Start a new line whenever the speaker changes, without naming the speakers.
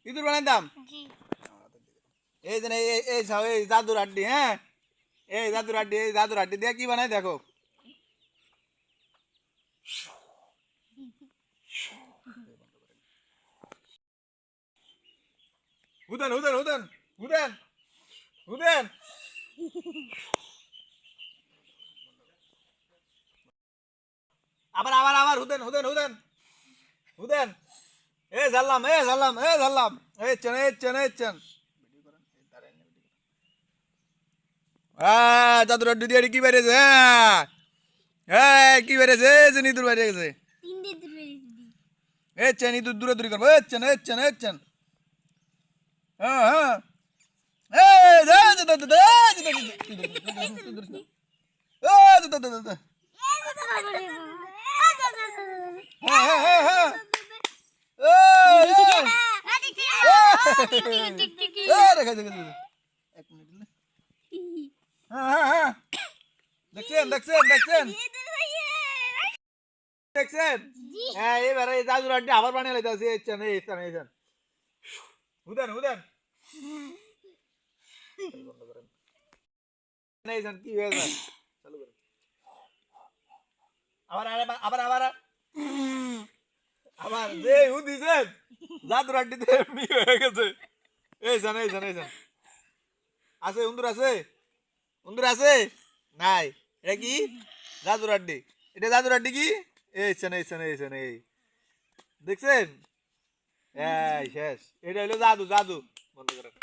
ইঁদুর বানাই দাম এই যে এই জাদুর আড্ডি, হ্যাঁ এই জাদুর আড্ডি দিয়ে কি বানাই দেখো। হুদেন হুদেন হুদেন হুদেন হুদেন আবার আবার আবার হুদেন হুদেন হুদেন হুদেন এ ঝাল্লাম এই চেন জাদুর আড্ডি দিয়ে কি বেরিয়েছে, হ্যাঁ হ্যাঁ কি বেরিয়েছে, এই যে ইঁদুর বেরিয়ে গেছে, এই চেন ইঁদুর দূরে দূরে করবো, এই চেন হ্যাঁ হ্যাঁ দেখছেন দেখছেন দেখছেন দেখছেন, হ্যাঁ এবারে জাদুর আড্ডি আবার বানিয়ে লাইতেছে, এই হুদেন হুদেন কি হয়ে যায়, চালু করেন আবার আবার আবার আবার আবার যে দিছেন জাদুর আড্ডিতে এমনি হয়ে গেছে, এই আছে উন্দুর আছে নাই, এটা কি জাদুর আড্ডি, এটা জাদুর আড্ডি কি, এই দেখছেন, এই শেষ, এটা হলো জাদু বন্ধ করেন।